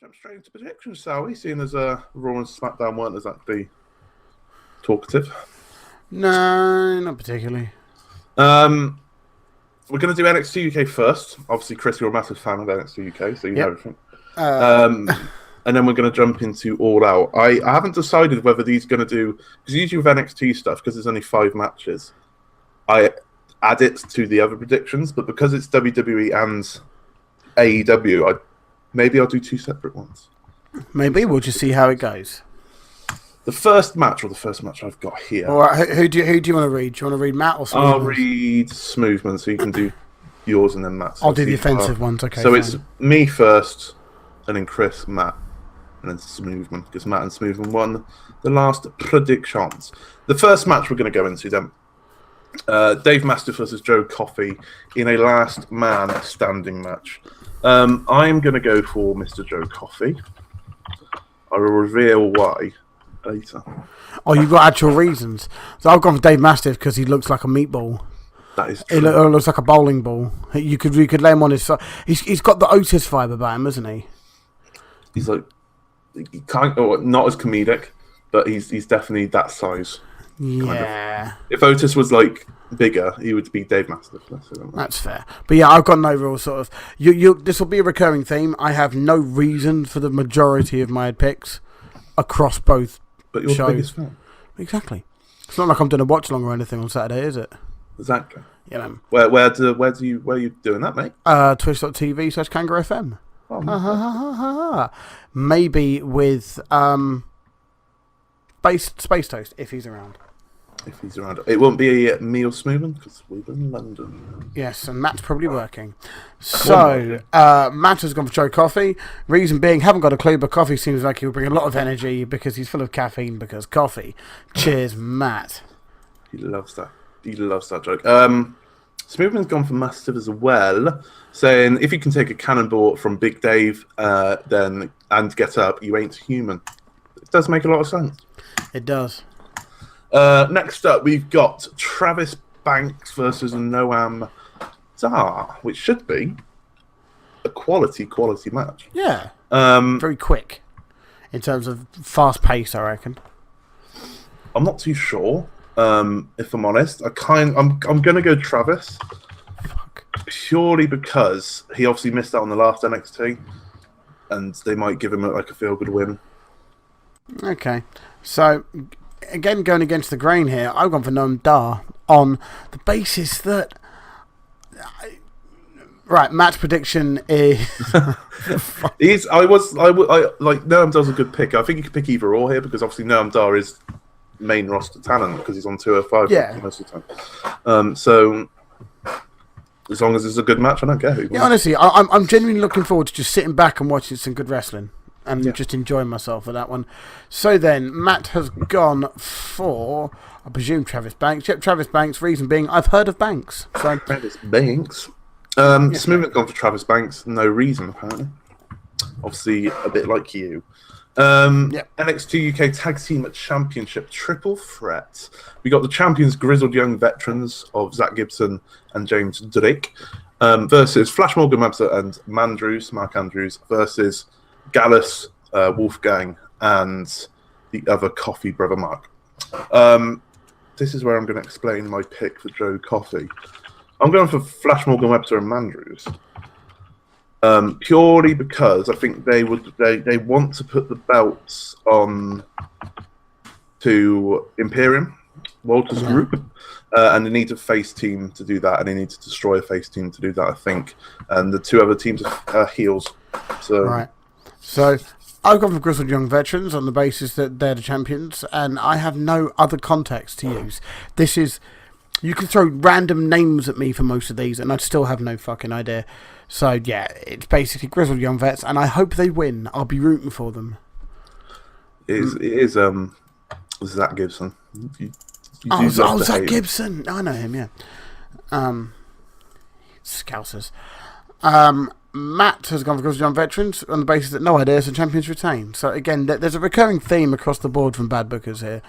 jump straight into predictions, shall we? Seeing as Raw and SmackDown weren't exactly talkative. No, not particularly. We're going to do NXT UK first. Obviously, Chris, you're a massive fan of NXT UK, so you know everything. And then we're going to jump into All Out. I haven't decided whether these are going to do... Because usually with NXT stuff, because there's only 5 matches, I add it to the other predictions. But because it's WWE and AEW, maybe I'll do 2 separate ones. Maybe. We'll just see how it goes. The first match I've got here. All right, who do you want to read? Do you want to read Matt or Smoothman? I'll read Smoothman, so you can do yours and then Matt's. I'll do the offensive ones, okay. So it's me first, and then Chris, Matt, and then Smoothman, because Matt and Smoothman won the last predictions. The first match we're going to go into then. Dave Mastiff versus Joe Coffey in a last man standing match. I'm going to go for Mr. Joe Coffey. I will reveal why later. Oh, you've got actual reasons. So I've gone for Dave Mastiff because he looks like a meatball. That is true. He looks like a bowling ball. You could lay him on his side. He's got the Otis vibe about him, hasn't he? He's like, he not as comedic, but he's definitely that size. Yeah. Kind of. If Otis was like bigger, he would be Dave Mastiff. That's fair. But yeah, I've got no real sort of... This will be a recurring theme. I have no reason for the majority of my picks across both But you're shows. the biggest fan. Exactly. It's not like I'm doing a watch along or anything on Saturday, is it? Exactly. Yeah, man. Where are you doing that, mate? Twitch.tv/Kangaroo FM. Oh, maybe with Space Toast if he's around. If he's around, it won't be me or Smoothman because we're in London. Yes, and Matt's probably working. So Matt has gone for Joe Coffey. Reason being, haven't got a clue, but Coffee seems like he'll bring a lot of energy because he's full of caffeine. Because coffee. Cheers, Matt. He loves that. He loves that joke. Smoothman's gone for Mastiff as well, saying if you can take a cannonball from Big Dave, then and get up, you ain't human. It does make a lot of sense. It does. Next up, we've got Travis Banks versus Noam Dar, which should be a quality match. Yeah. Very quick in terms of fast pace, I reckon. I'm not too sure. If I'm honest, I'm gonna go Travis. Fuck. Purely because he obviously missed out on the last NXT, and they might give him a feel-good win. Okay. So, again, going against the grain here, I've gone for Noam Dar on the basis that... Right, Matt's prediction is... Noam Dar's a good pick. I think you could pick either or here, because obviously Noam Dar is main roster talent, because he's on 205 most of the time. So, as long as it's a good match, I don't care who. Yeah, honestly, I'm genuinely looking forward to just sitting back and watching some good wrestling. And just enjoying myself with that one. So then, Matt has gone for, I presume, Travis Banks. Yep, Travis Banks. Reason being, I've heard of Banks. So Travis Banks. Smoothman gone for Travis Banks. No reason, apparently. Obviously, a bit like you. NXT UK Tag Team Championship Triple Threat. We got the champions, grizzled young veterans of Zach Gibson and James Drake, versus Flash Morgan Webster and Mark Andrews, versus Gallus, Wolfgang, and the other Coffey brother Mark. This is where I'm going to explain my pick for Joe Coffey. I'm going for Flash Morgan Webster and Mandrews, purely because I think they want to put the belts on to Imperium, Walter's group, and they need a face team to do that, and they need to destroy a face team to do that, I think. And the 2 other teams are heels. So. Right. So, I've gone for Grizzled Young Veterans on the basis that they're the champions, and I have no other context to use. This is... You can throw random names at me for most of these, and I'd still have no fucking idea. So, yeah, it's basically Grizzled Young Vets, and I hope they win. I'll be rooting for them. It is Zach Gibson. Zach Gibson! I know him, yeah. Scousers. Matt has gone for Grizzled Young Veterans on the basis that no idea, so champions retain. So again, there's a recurring theme across the board from Bad Bookers here.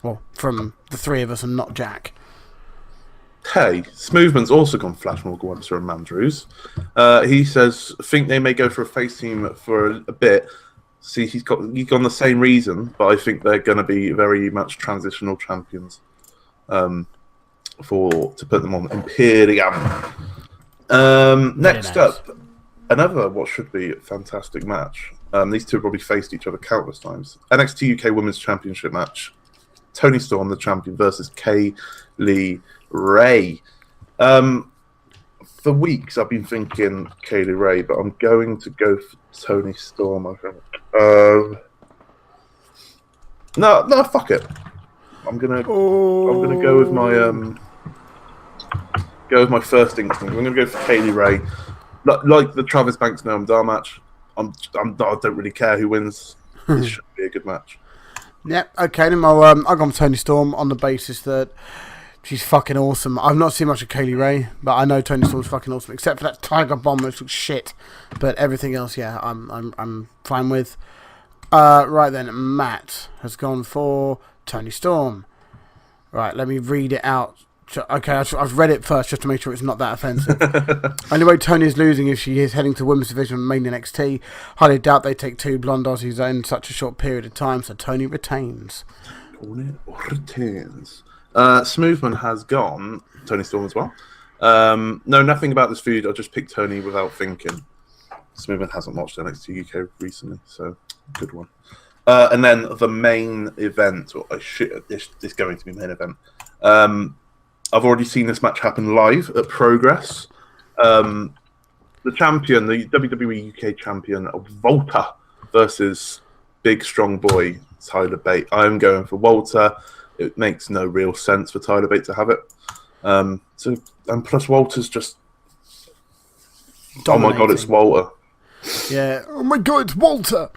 Well, from the 3 of us and not Jack. Okay, Smoothman's also gone Flash Morgan Webster and Mandrews. He says, think they may go for a face team for a bit. See, he's gone the same reason, but I think they're going to be very much transitional champions to put them on Imperium. Next up, another what should be a fantastic match. These two have probably faced each other countless times. NXT UK Women's Championship match. Toni Storm, the champion, versus Kaylee Ray. For weeks, I've been thinking Kaylee Ray, but I'm going to go for Toni Storm. I think. No, fuck it. I'm gonna go with my first instinct. I'm gonna go for Kaylee Ray. Like the Travis Banks Noam Dar match. I don't really care who wins. This should be a good match. Yep. Okay. Then I've gone for Toni Storm on the basis that she's fucking awesome. I've not seen much of Kaylee Ray, but I know Toni Storm's fucking awesome, except for that Tiger Bomb, which looks shit. But everything else, yeah, I'm fine with. Right then, Matt has gone for Toni Storm. Right, let me read it out. Okay, I've read it first just to make sure it's not that offensive. Anyway, Toni is losing if she is heading to Women's Division main NXT. Highly doubt they take two blonde Aussies in such a short period of time, so Toni retains. Smoothman has gone Toni Storm as well. No, nothing about this feud. I just picked Toni without thinking. Smoothman hasn't watched NXT UK recently, so good one. And then the main event, this going to be main event. I've already seen this match happen live at Progress. The champion, the WWE UK champion, Walter versus big strong boy Tyler Bate. I'm going for Walter. It makes no real sense for Tyler Bate to have it. And plus Walter's just dominating. Oh my god, it's Walter. Yeah. Oh my god, it's Walter.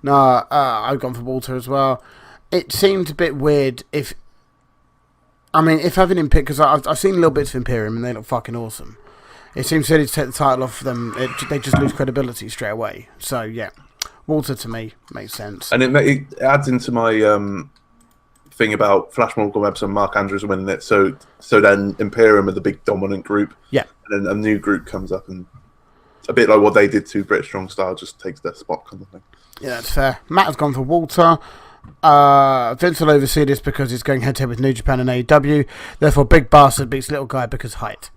No, I've gone for Walter as well. It seemed a bit weird if having him pick, because I've seen little bits of Imperium and they look fucking awesome. It seems silly to take the title off them. They just lose credibility straight away. So yeah, Walter to me makes sense. And it adds into my thing about Flash Morgan Webster and Mark Andrews winning it. So then Imperium are the big dominant group. Yeah. And then a new group comes up and a bit like what they did to British Strong Style just takes their spot kind of thing. Yeah, that's fair. Matt has gone for Walter. Vince will oversee this because he's going head-to-head with New Japan and AEW. Therefore, big bastard beats little guy because height.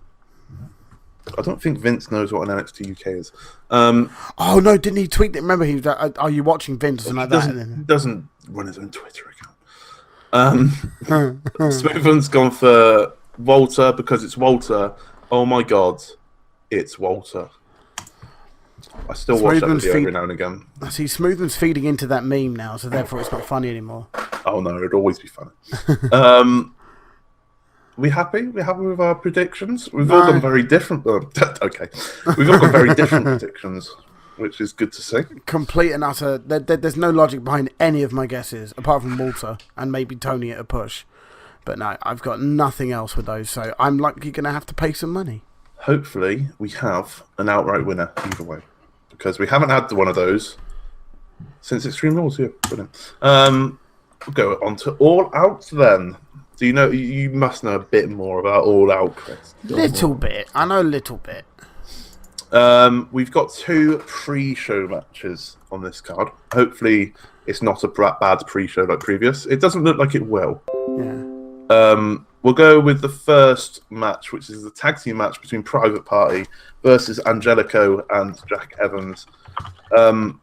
I don't think Vince knows what an NXT UK is. Oh no, didn't he tweet that? Remember, he was like, "Are you watching Vince?" and like that. He doesn't run his own Twitter account. Smoothman's gone for Walter because it's Walter. Oh my god, it's Walter. I still watch that video every now and again. I see Smoothman's feeding into that meme now, so therefore it's not funny anymore. Oh no, it'd always be funny. We happy? We happy with our predictions? We've all gone very different. Okay, we've all got very different predictions, which is good to see. Complete and utter. There's no logic behind any of my guesses, apart from Walter and maybe Tony at a push. But no, I've got nothing else with those, so I'm likely going to have to pay some money. Hopefully, we have an outright winner either way, because we haven't had one of those since Extreme Rules. Yeah, brilliant. We'll go on to All Out then. Do you know? You must know a bit more about All Out, Chris. Little bit. I know a little bit. We've got 2 pre-show matches on this card. Hopefully, it's not a bad pre-show like previous. It doesn't look like it will. Yeah. We'll go with the first match, which is the tag team match between Private Party versus Angelico and Jack Evans. I'm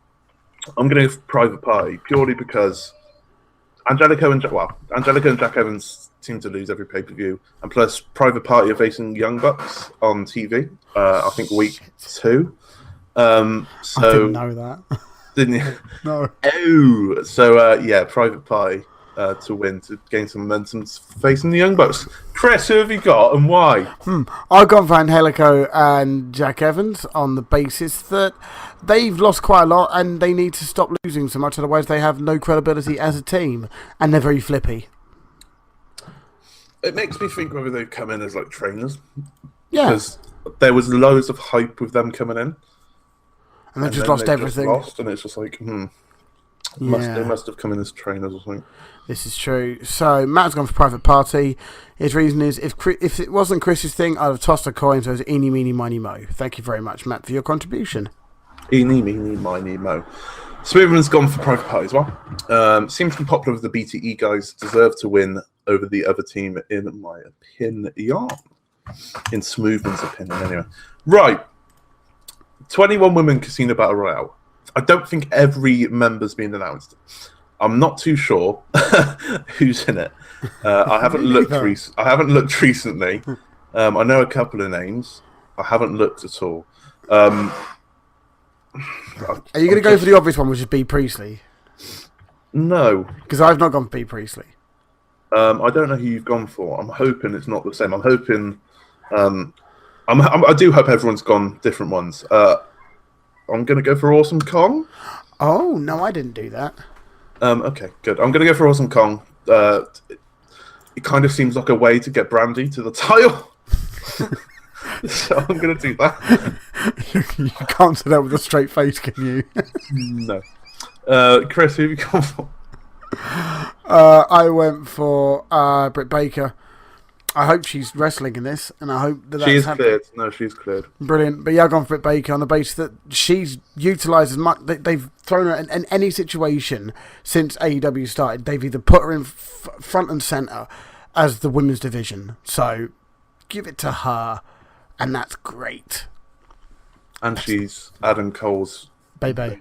going to go for Private Party purely because Angelico and Jack Evans seem to lose every pay-per-view, and plus Private Party are facing Young Bucks on TV. I think week 2. I didn't know that. Didn't you? No. Oh, so yeah, Private Party to win, to gain some momentum facing the Young Bucks. Chris, who have you got and why? I've gone for Angelico and Jack Evans on the basis that they've lost quite a lot and they need to stop losing so much, otherwise they have no credibility as a team, and they're very flippy. It makes me think whether they come in as like trainers. Yeah. Because there was loads of hype with them coming in. And they've just lost everything. And it's just like, They must have come in as trainers or something. This is true. So Matt's gone for Private Party. His reason is if it wasn't Chris's thing, I'd have tossed a coin. So it was eeny, meeny, miny, mo. Thank you very much, Matt, for your contribution. Eeny, meeny, miny, mo. Smoothman's gone for Private Party as well. Seems to be popular with the BTE guys. Deserve to win over the other team, in my opinion. In Smoothman's opinion, anyway. Right. 21 women casino battle royale. I don't think every member's been announced. I'm not too sure who's in it. I haven't looked. I haven't looked recently. I know a couple of names. I haven't looked at all. Are you going to go for the obvious one, which is B Priestley? No, because I've not gone for B Priestley. I don't know who you've gone for. I'm hoping it's not the same. I'm hoping. I do hope everyone's gone different ones. I'm going to go for Awesome Kong. Oh no, I didn't do that. Okay, good. I'm going to go for Awesome Kong. It kind of seems like a way to get Brandy to the title. So I'm going to do that. You can't say that with a straight face, can you? No. Chris, who have you gone for? I went for Britt Baker. I hope she's wrestling in this, and I hope that she's cleared. No, she's cleared. Brilliant. But yeah, I've gone for Britt Baker on the basis that she's utilised as much. They've thrown her in any situation since AEW started. They've either put her in front and centre as the women's division. So give it to her, and that's great. And she's Adam Cole's baby.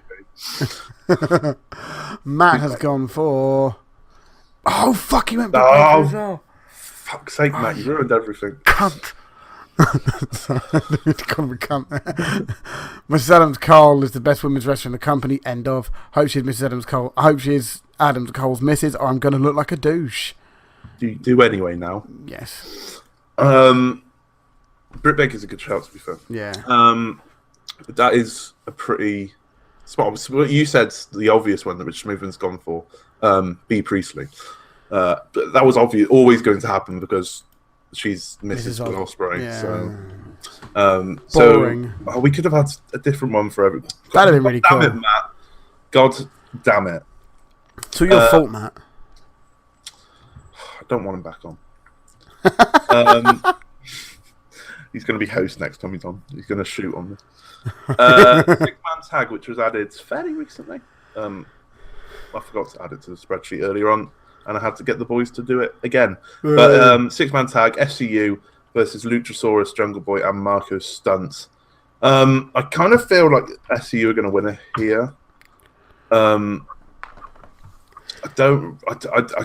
Matt has gone for. Oh fuck! He went Britt Baker as well. Fuck's sake, Matt, you ruined everything. Cunt. Mrs. Adams Cole is the best women's wrestler in the company. End of. Hope she's Mrs. Adams Cole. I hope she is Adams Cole's missus, or I'm going to look like a douche. Do anyway now. Yes. Britt Baker's a good shout, to be fair. Yeah. That is a pretty spot. So you said the obvious one that Rich Smoothman's gone for, B Priestley. But that was obvious, always going to happen because she's Mrs. Ospreay. Yeah. Boring. So we could have had a different one for everyone. That'd have been really cool. Damn it, Matt. God damn it. So your fault, Matt. I don't want him back on. He's going to be host next time he's on. He's going to shoot on me. 6-man tag, which was added fairly recently. I forgot to add it to the spreadsheet earlier on, and I had to get the boys to do it again. But 6-man tag, SCU versus Luchasaurus, Jungle Boy, and Marco Stunt. I kind of feel like SCU are going to win it here. I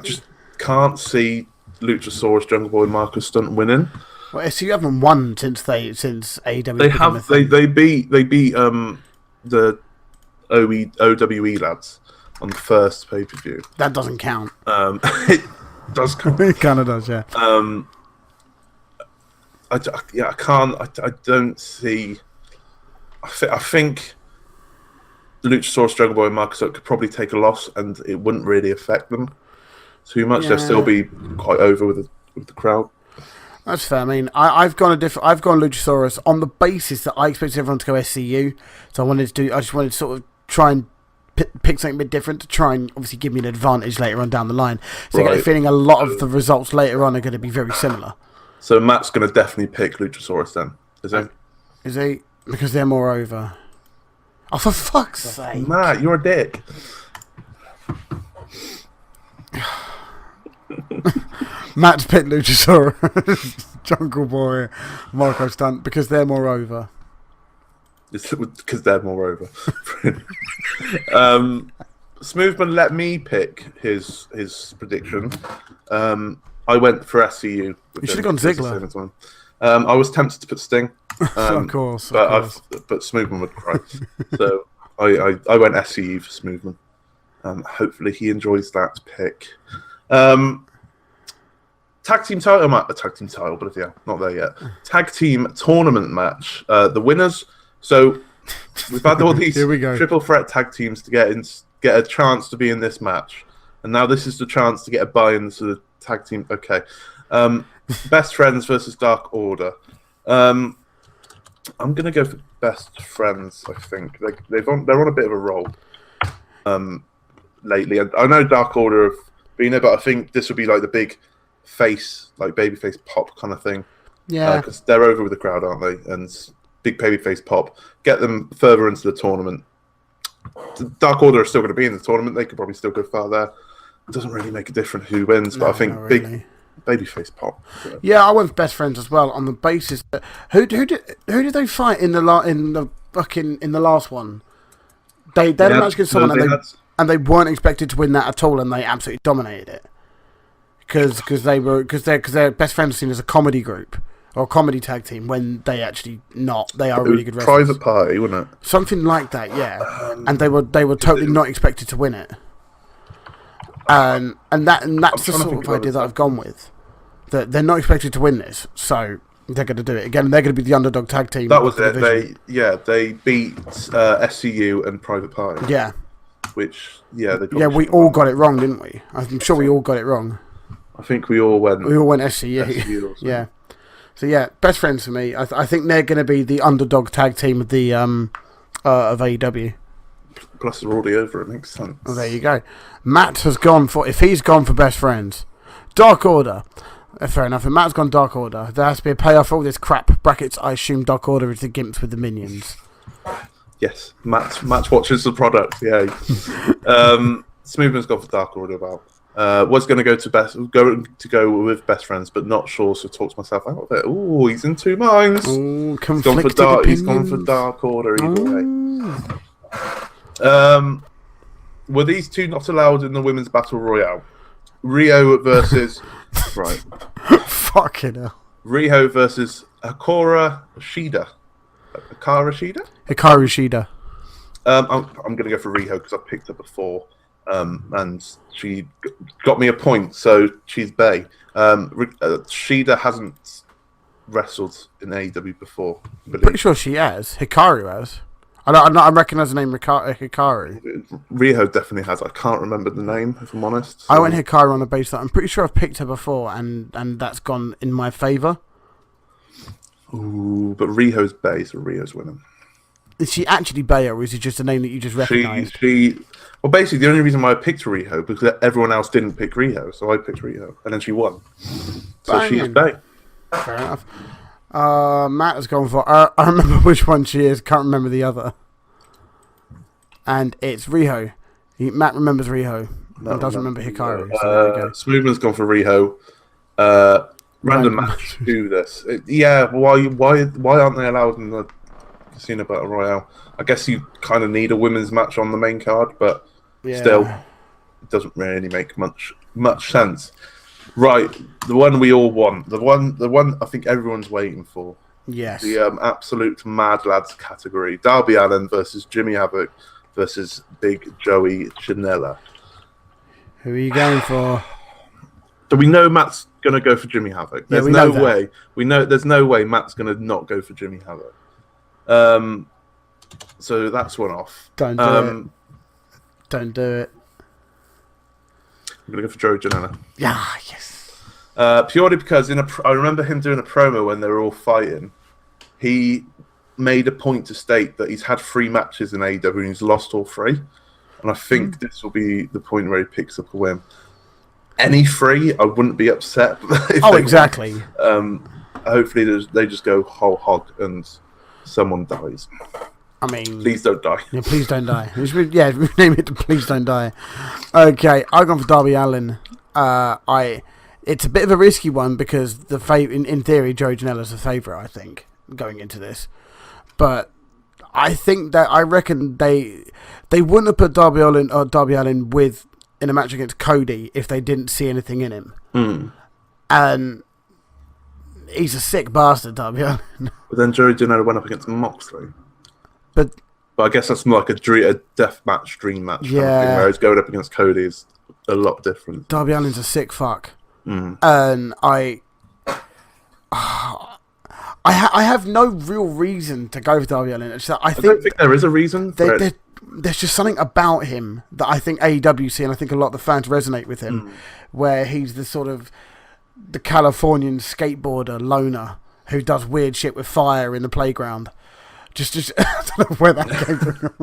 just can't see Luchasaurus, Jungle Boy, and Marco Stunt winning. Well, SCU haven't won since AEW. They have. They beat the OWE lads on the first pay-per-view. That doesn't count. It does count. It kind of does, yeah. I can't. I don't see. I think Luchasaurus, Jungle Boy, and Marcus could probably take a loss, and it wouldn't really affect them too much. Yeah. They'll still be quite over with the crowd. That's fair. I mean, I've gone Luchasaurus on the basis that I expected everyone to go SCU, so I just wanted to sort of try and pick something a bit different to try and obviously give me an advantage later on down the line. So I get the feeling a lot of the results later on are going to be very similar. So Matt's going to definitely pick Luchasaurus then, is he? Is he? Because they're more over. Oh, for fuck's sake. Matt, you're a dick. Matt's picked Luchasaurus, Jungle Boy, Marco Stunt, because they're more over. It's because they're more over. Smoothman let me pick his prediction. I went for SCU. You should have gone Ziggler. I was tempted to put Sting. Of course. But Smoothman would cry. So I went SCU for Smoothman. Hopefully he enjoys that pick. Tag team title, but yeah, not there yet. Tag team tournament match. The winners. So we've had all these triple threat tag teams to get a chance to be in this match, and now this is the chance to get a buy-in to the tag team. Okay, Best Friends versus Dark Order. I'm gonna go for Best Friends. I think they're on a bit of a roll. lately. And I know Dark Order have been there, but I think this would be like the big face, like babyface pop kind of thing. Yeah, because they're over with the crowd, aren't they? And big babyface pop, get them further into the tournament. The Dark Order are still going to be in the tournament. They could probably still go far there. It doesn't really make a difference who wins, but I think big babyface pop. Yeah, I went for Best Friends as well on the basis that who did they fight in the last one? They had a match against someone and they weren't expected to win that at all, and they absolutely dominated it because they're Best Friends seen as a comedy group or a comedy tag team when they actually not. They are really good wrestlers. Private Party, wasn't it? Something like that, yeah. And they were totally not expected to win it. And that's the sort of idea that I've gone with. That they're not expected to win this, so they're going to do it again. They're going to be the underdog tag team. That was it. They beat SCU and Private Party. Yeah. Which we all got it wrong, didn't we? I'm sure we all got it wrung. I think we all went. SCU. Yeah. So yeah, Best Friends for me. I think they're going to be the underdog tag team of the of AEW. Plus, they're already over. It makes sense. Well, there you go. Matt has gone for. If he's gone for Best Friends, Dark Order. Fair enough. If Matt's gone Dark Order, there has to be a payoff for all this crap. Brackets. I assume Dark Order is the gimps with the minions. Yes, Matt watches the product. Yeah. Smoothman's gone for Dark Order. Was going to go with Best Friends, but not sure. So talked myself out of it. Oh, he's in two minds. Ooh, conflicted opinions. He's gone for Dark Order either way. Were these two not allowed in the women's battle royale? Rio versus right. Fucking hell. Rio versus Hikaru Shida. Hikaru Shida. I'm going to go for Rio because I've picked her before, and she got me a point, so she's bae. Shida hasn't wrestled in AEW before. Pretty sure she has. Hikaru has. I recognise the name Hikaru. Rio definitely has. I can't remember the name, if I'm honest. So. I went Hikaru on the basis that I'm pretty sure I've picked her before, and that's gone in my favour. Ooh, but Rio's bae, so Rio's winning. Is she actually bae, or is it just a name that you just recognised? Well, basically, the only reason why I picked Rio because everyone else didn't pick Rio, so I picked Rio, and then she won. So she's bae. Fair enough. Matt has gone for. I remember which one she is. Can't remember the other. And it's Riho. Matt remembers Riho. Doesn't remember Hikaru. So there we go. Smoothman's gone for Riho. Random match. Do this. Why aren't they allowed in the Casino Battle Royale? I guess you kind of need a women's match on the main card, but still, it doesn't really make much sense. Right, the one we all want, the one I think everyone's waiting for. Yes. The absolute Mad Lads category: Darby Allin versus Jimmy Havoc versus Big Joey Janela. Who are you going for? Do we know Matt's gonna go for Jimmy Havoc? There's no way. We know there's no way Matt's gonna not go for Jimmy Havoc. So that's one off. Don't do it. Don't do it. I'm going to go for Joey Janela. Yeah, yes. Purely because I remember him doing a promo when they were all fighting. He made a point to state that he's had 3 matches in AEW and he's lost all 3. And I think this will be the point where he picks up a win. Any 3, I wouldn't be upset. Exactly. Hopefully they just go whole hog and someone dies. I mean, please don't die. Yeah, please don't die. Name it to Please Don't Die. Okay, I've gone for Darby Allin. It's a bit of a risky one because in theory, Joey Janela's the favourite, I think, going into this. But I reckon they wouldn't have put Darby Allin in a match against Cody if they didn't see anything in him. And he's a sick bastard, Darby Allin. But then Joey Janela went up against Moxley. But I guess that's more like a death match, dream match kind of thing, whereas going up against Cody is a lot different. Darby Allin's a sick fuck. And I have no real reason to go for Darby Allin. I don't think there is a reason. There's just something about him that I think AEW see, and I think a lot of the fans resonate with him, where he's the sort of the Californian skateboarder loner who does weird shit with fire in the playground. Just I don't know where that came from.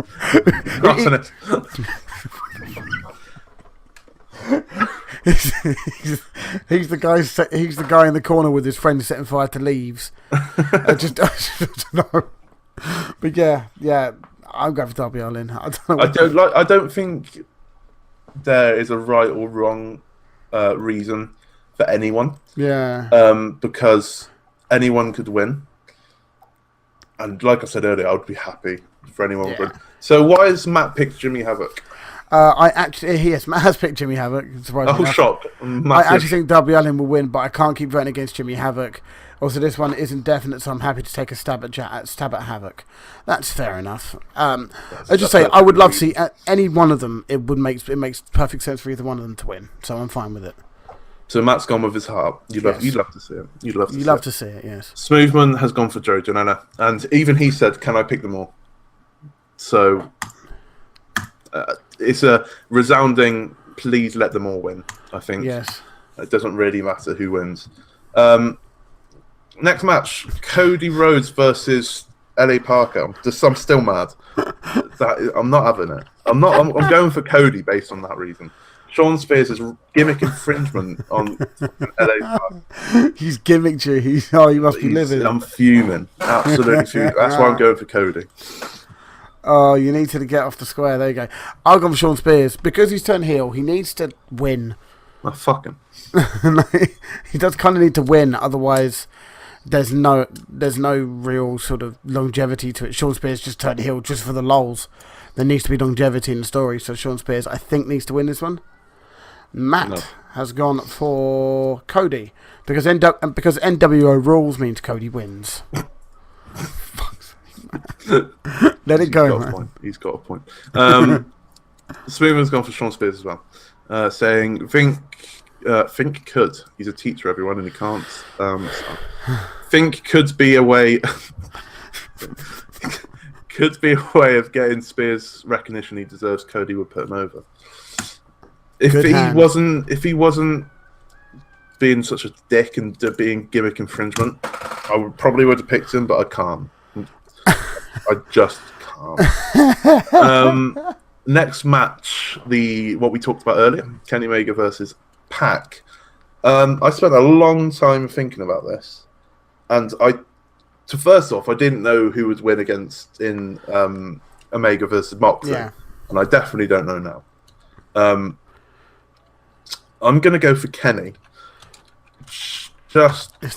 he's the guy. He's the guy in the corner with his friend setting fire to leaves. I don't know. But yeah, I'm going for Darby Allin. I don't think there is a right or wrong reason for anyone. Yeah. Because anyone could win, and like I said earlier, I would be happy for anyone to win. So why has Matt picked Jimmy Havoc? Matt has picked Jimmy Havoc. Oh, shock! I actually think Darby Allin will win, but I can't keep voting against Jimmy Havoc. Also, this one isn't definite, so I'm happy to take a stab at Havoc. That's fair enough. I just say I would love to see any one of them. It makes perfect sense for either one of them to win, so I'm fine with it. So Matt's gone with his heart. You'd love to see it. You'd love to see it. Yes. Smoothman has gone for Joe Janela, and even he said, "Can I pick them all?" So it's a resounding, please let them all win, I think. Yes. It doesn't really matter who wins. Next match, Cody Rhodes versus LA Parker. I'm still mad. I'm not having it. I'm going for Cody based on that reason. Sean Spears is gimmick infringement on LA Parker. He's gimmicked you. He must be living. I'm fuming. Absolutely fuming. That's why I'm going for Cody. Oh, you need to get off the square. There you go. I'll go for Sean Spears. Because he's turned heel, he needs to win. Oh, fuck him. He does kind of need to win, otherwise there's no real sort of longevity to it. Sean Spears just turned heel just for the lols. There needs to be longevity in the story, so Sean Spears, I think, needs to win this one. Matt has gone for Cody because NWO rules means Cody wins. Let it go, man. He's got a point. Smoothman's gone for Sean Spears as well, saying Fink could. He's a teacher, everyone, and he can't. Fink could be a way. Could be a way of getting Spears recognition he deserves. Cody would put him over. If he wasn't being such a dick and being gimmick infringement, I probably would have picked him, but I can't. I just can't. Next match, what we talked about earlier, Kenny Omega versus Pac. I spent a long time thinking about this, and first off, I didn't know who would win against in Omega versus Moxley, and I definitely don't know now. I'm going to go for Kenny. It's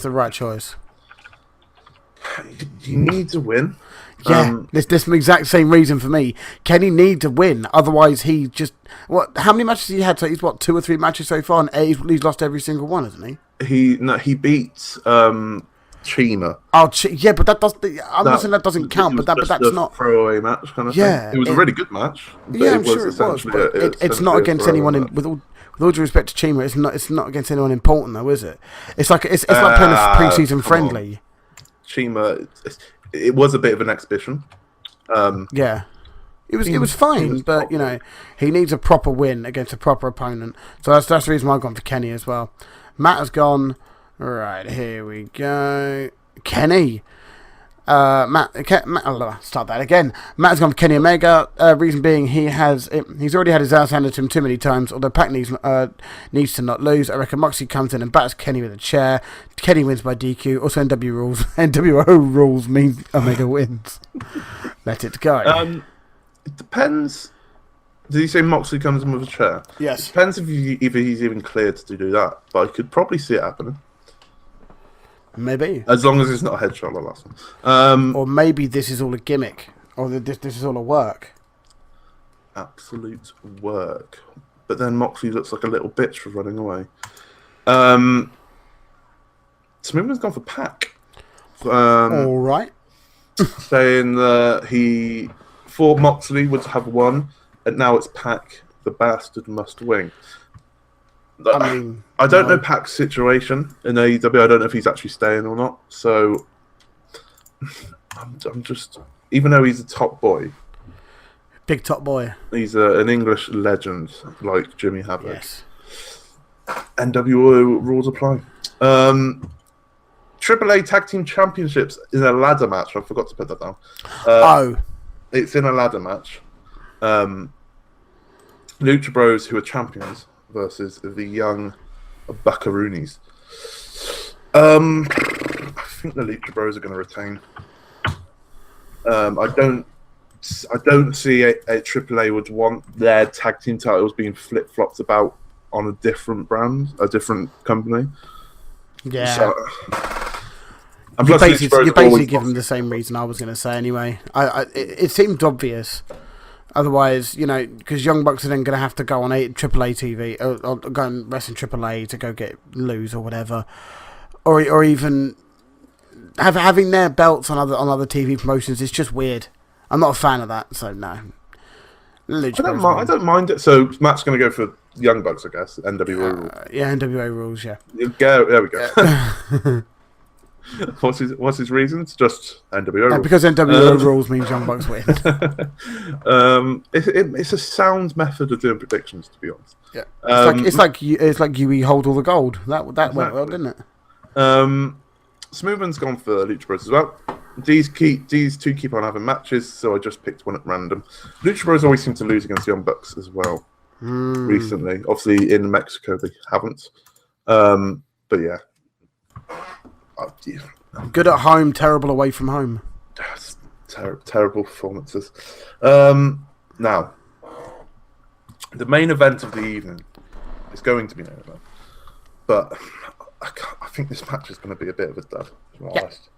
the right choice. He needs a win. Yeah, this exact same reason for me. Kenny needs a win, otherwise he just... How many matches has he had? So he's 2 or 3 matches so far, and he's lost every single one, hasn't he? He beat Chima. Yeah, but that does. I'm not saying that doesn't count, but that's not throwaway match kind of thing. It was a really good match. Yeah, I'm sure it was. But it's not against anyone. With all due respect to Chima, it's not against anyone important though, is it? It's like playing a pre-season friendly. Chima, it was a bit of an exhibition. Yeah. It was fine, but he needs a proper win against a proper opponent. So that's the reason why I've gone for Kenny as well. Matt has gone. Right, here we go. Kenny. I'll start that again. Matt has gone for Kenny Omega. Reason being, he's already had his ass handed to him too many times. Although Pac needs to not lose. I reckon Moxley comes in and bats Kenny with a chair. Kenny wins by DQ. Also, NWO rules mean Omega wins. Let it go. It depends. Did you say Moxley comes in with a chair? Yes. It depends if he's even cleared to do that. But I could probably see it happening. Maybe. As long as it's not a headshot like last one. Or maybe this is all a gimmick. Or this is all a work. Absolute work. But then Moxley looks like a little bitch for running away. Smoothman's gone for Pac. All right. Saying that he thought Moxley would have won, and now it's Pac. The bastard must win. I don't know Pac's situation in AEW. I don't know if he's actually staying or not. So I'm just, even though he's a top boy, big top boy, he's an English legend like Jimmy Havoc. Yes. NWO rules apply. AAA Tag Team Championships is a ladder match. I forgot to put that down. It's in a ladder match. Lucha Bros, who are champions, versus the Young Buckaroonies. I think the Lucha Bros are going to retain. I don't see a AAA would want their tag team titles being flip-flopped about on a different brand, a different company. Yeah. So, you basically give them the same reason I was going to say anyway. It seemed obvious. Otherwise, because Young Bucks are then going to have to go on AAA TV or go and wrestle in AAA to lose or whatever, or even having their belts on other TV promotions is just weird. I'm not a fan of that, so no. I don't mind it. So Matt's going to go for Young Bucks, I guess. NWA rules. Yeah, NWA rules. Yeah. There we go. What's his reasons? Just NWO rules. Because NWO rules means Young Bucks win. It's a sound method of doing predictions, to be honest. Yeah. It's like you hold all the gold. That exactly. Went well, didn't it? Smoothman's gone for Lucha Bros as well. These two keep on having matches, so I just picked one at random. Lucha Bros always seem to lose against Young Bucks as well. Recently, obviously in Mexico they haven't. But yeah. Good at home, terrible away from home. Terrible performances. Now, the main event of the evening is going to be main event, but I think this match is going to be a bit of a dud. Honest.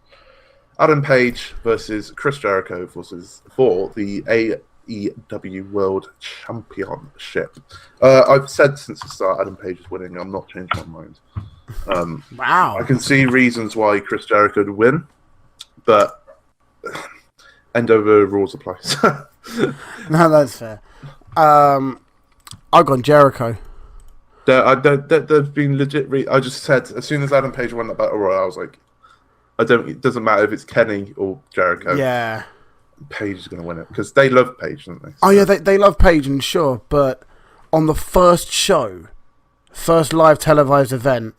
Adam Page versus Chris Jericho for the AEW World Championship. I've said since the start Adam Page is winning. I'm not changing my mind. Wow. I can see reasons why Chris Jericho would win, but NWO rules apply. No, that's fair. I've gone Jericho. There's been legit. I just said as soon as Adam Page won that battle royal, I was like, it doesn't matter if it's Kenny or Jericho. Yeah, Page is going to win it because they love Page, don't they? So. Oh yeah, they love Page, and sure, but on the first live televised event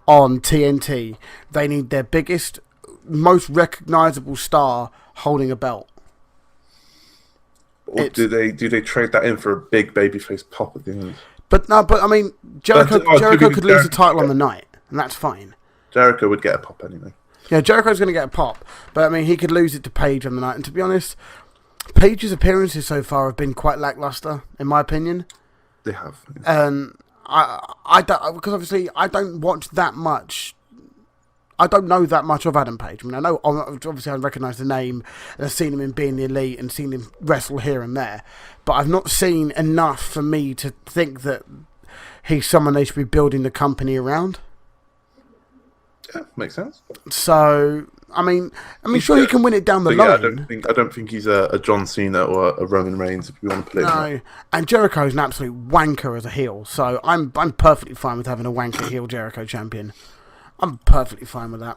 on TNT, they need their biggest, most recognizable star holding a belt. Or do they trade that in for a big babyface pop at the end? But I mean, Jericho could lose the title on the night, and that's fine. Jericho would get a pop anyway. Yeah, Jericho's going to get a pop, but I mean, he could lose it to Page on the night. And to be honest, Page's appearances so far have been quite lackluster, in my opinion. They have. And I don't, because obviously I don't watch that much. I don't know that much of Adam Page. I mean, I know obviously I recognise the name and I've seen him in Being the Elite and seen him wrestle here and there, but I've not seen enough for me to think that he's someone they should be building the company around. Yeah, makes sense. So, I mean, sure, he can win it down the line. I don't think he's a John Cena or a Roman Reigns, if you want to put it. No, and Jericho's an absolute wanker as a heel, so I'm perfectly fine with having a wanker heel Jericho champion. I'm perfectly fine with that.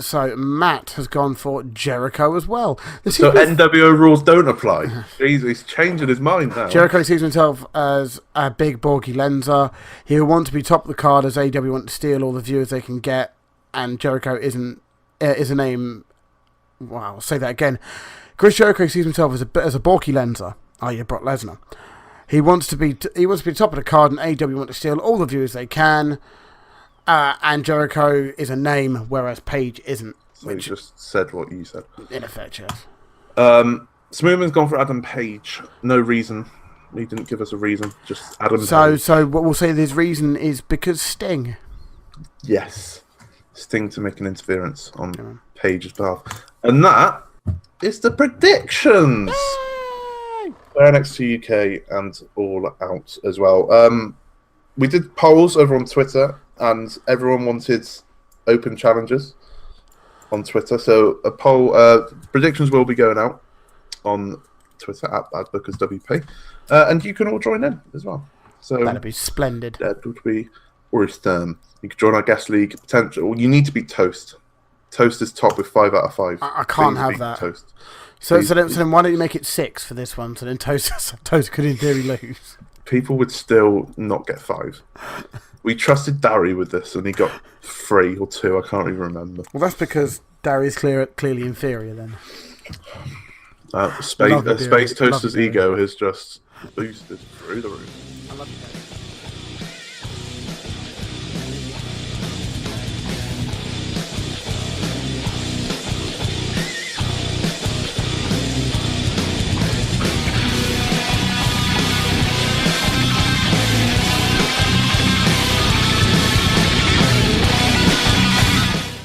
So Matt has gone for Jericho as well. So NWO rules don't apply. He's changing his mind now. Jericho sees himself as a big bulky lenser. He will want to be top of the card as AEW want to steal all the viewers they can get, and Jericho is a name. Wow, I'll say that again. Chris Jericho sees himself as a bulky lenser. Oh yeah, Brock Lesnar. He wants to be top of the card, and AEW want to steal all the viewers they can. And Jericho is a name, whereas Page isn't. So you just said what you said. In effect, yes. Smoothman's gone for Adam Page. No reason. He didn't give us a reason. Just Adam Page. So what we'll say his reason is because Sting. Yes. Sting to make an interference on Page's behalf. And that is the predictions. Yay! For NXT UK and All Out as well. We did polls over on Twitter, and everyone wanted open challenges on Twitter. So a poll, predictions will be going out on Twitter at BadBookersWP, and you can all join in as well. So that'd be splendid. That would be awesome. You can join our guest league. Potential. You need to be Toast. Toast is top with 5 out of 5. I can't have that. Toast. So then why don't you make it 6 for this one? So then Toast could in theory lose. People would still not get 5. We trusted Darry with this, and he got 3 or 2. I can't even remember. Well, that's because Darry's clearly inferior then. Space Toaster's ego has just boosted through the roof. I love you.